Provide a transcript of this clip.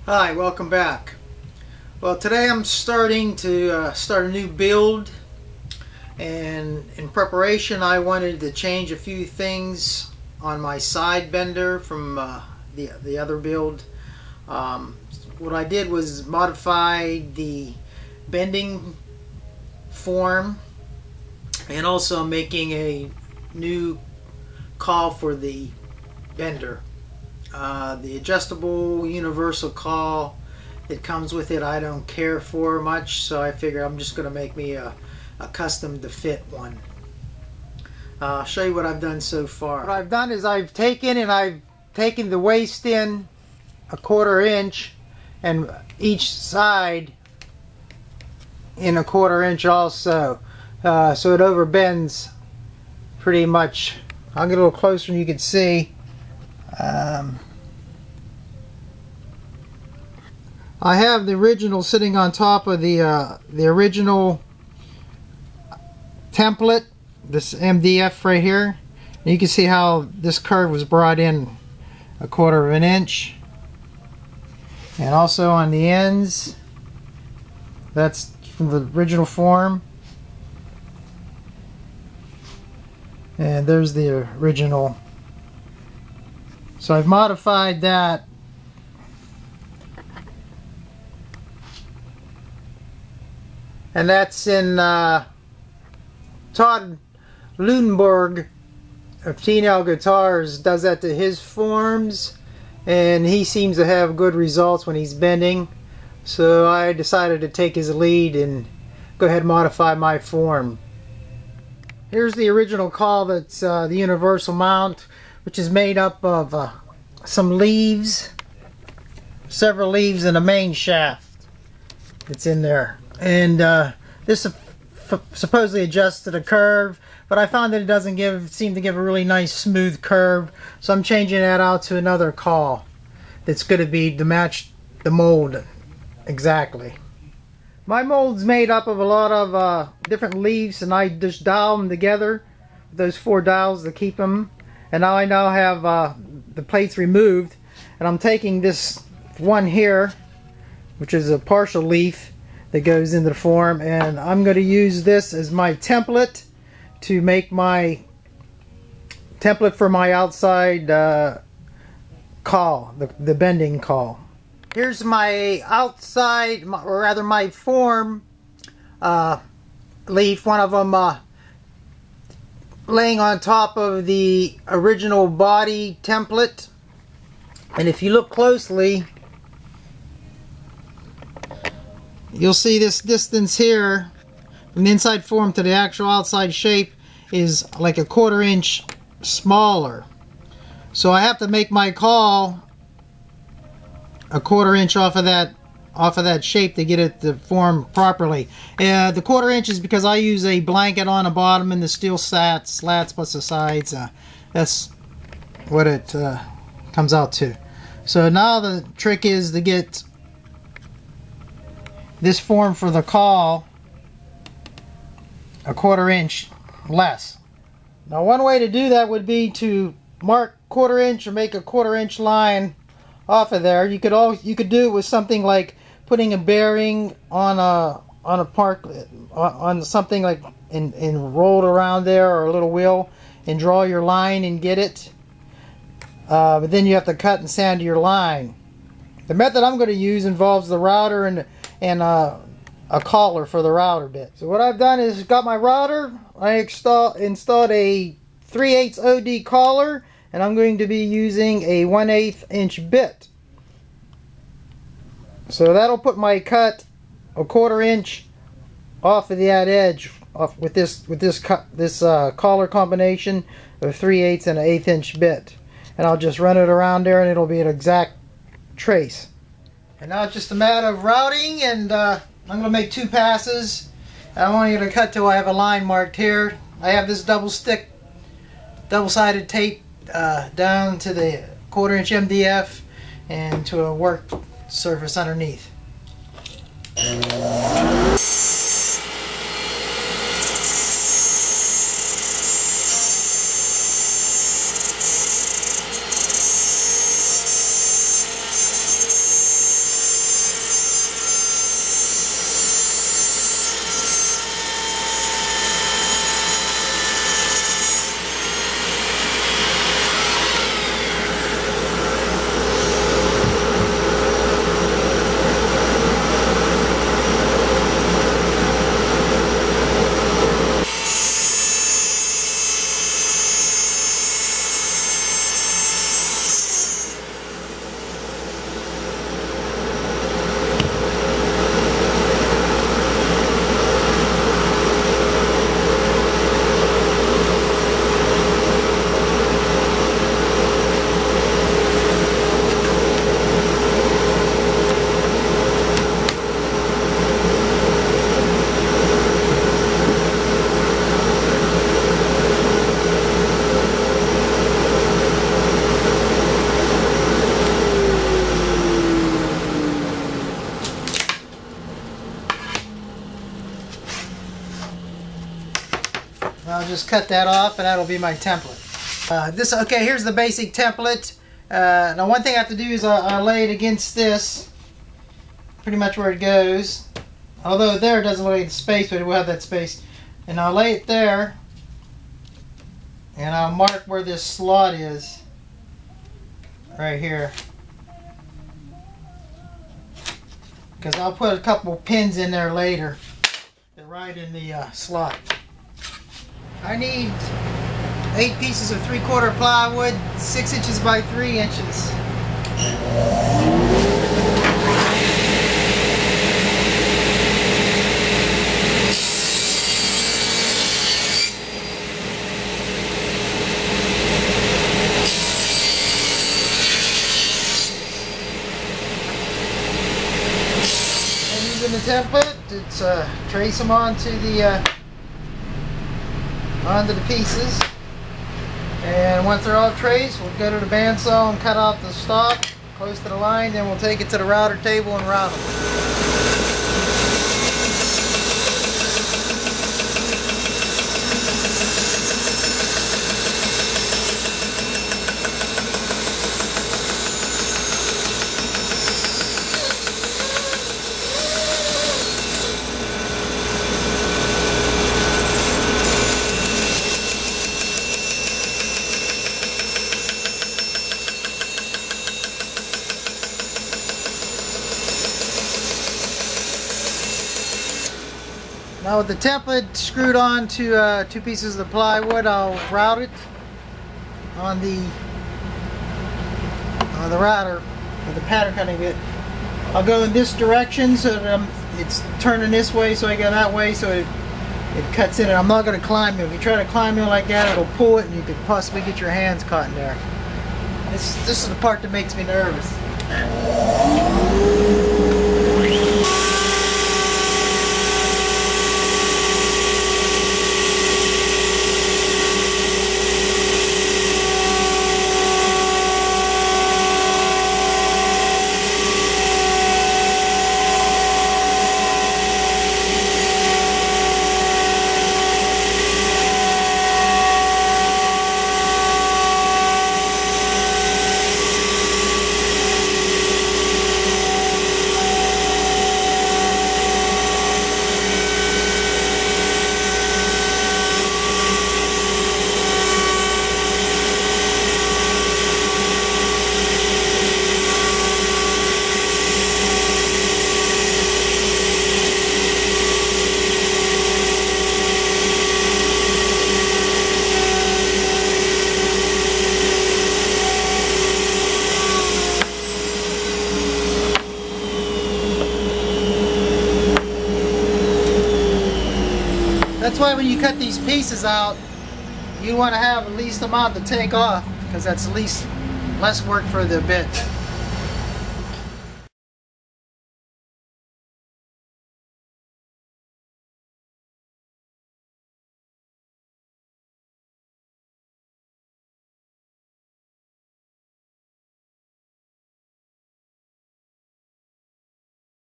Hi, welcome back. Well, today I'm starting to start a new build, and in preparation I wanted to change a few things on my Sidebender from the other build. What I did was modify the bending form, and also making a new caul for the bender. The adjustable universal caul that comes with it I don't care for much, so I figure I'm just going to make me a custom to fit one. I'll show you what I've done so far. What I've done is I've taken the waist in 1/4 inch and each side in 1/4 inch also, so it overbends pretty much. I'll get a little closer and you can see. I have the original sitting on top of the original template, this MDF right here. And you can see how this curve was brought in 1/4 inch, and also on the ends, that's from the original form, and there's the original. So I've modified that. And that's in Todd Lunenberg of T&L Guitars does that to his forms, and he seems to have good results when he's bending. So I decided to take his lead and go ahead and modify my form. Here's the original caul that's the universal mount, which is made up of some leaves, several leaves, and a main shaft that's in there. And this supposedly adjusts to the curve, but I found that it doesn't seem to give a really nice smooth curve, so I'm changing that out to another caul that's going to be to match the mold exactly. My mold's made up of a lot of different leaves, and I just dial them together with those 4 dials to keep them. And now I have the plates removed, and I'm taking this one here, which is a partial leaf that goes into the form, and I'm going to use this as my template to make my template for my outside caul, the bending caul. Here's my outside, or rather my form leaf, one of them laying on top of the original body template. And if you look closely, you'll see this distance here from the inside form to the actual outside shape is like 1/4 inch smaller. So I have to make my caul 1/4 inch off of that shape to get it to form properly. The 1/4 inch is because I use a blanket on the bottom and the steel slats plus the sides. That's what it comes out to. So now the trick is to get this form for the caul 1/4 inch less. Now one way to do that would be to mark 1/4 inch or make a 1/4 inch line off of there. You could do it with something like putting a bearing on something like and roll it around there, or a little wheel, and draw your line and get it. But then you have to cut and sand your line. The method I'm going to use involves the router and a collar for the router bit. So what I've done is got my router. I installed a 3/8 OD collar, and I'm going to be using a 1/8 inch bit. So that'll put my cut 1/4 inch off of that edge, off with this collar combination of 3/8 and an 1/8 inch bit, and I'll just run it around there, and it'll be an exact trace. And now it's just a matter of routing, and I'm going to make 2 passes. I'm only going to cut till I have a line marked here. I have this double-sided tape down to the 1/4 inch MDF and to a work surface underneath. just cut that off, and that'll be my template. Okay, here's the basic template. Now one thing I have to do is I lay it against this, pretty much where it goes. Although there it doesn't look like space, but it will have that space. And I'll lay it there, and I'll mark where this slot is, right here. Because I'll put a couple pins in there later. They're right in the slot. I need 8 pieces of 3/4 plywood, 6 inches by 3 inches. In the template, it's trace them onto the pieces, and once they're all traced, we'll go to the bandsaw and cut off the stock close to the line. Then we'll take it to the router table and route them. Now with the template screwed on to 2 pieces of plywood, I'll route it on the router with the pattern cutting bit. I'll go in this direction so that it's turning this way, so I go that way so it cuts in it. I'm not going to climb it. If you try to climb in like that, it'll pull it and you could possibly get your hands caught in there. This is the part that makes me nervous. That's why when you cut these pieces out, you want to have the least amount to take off, because that's less work for the bit.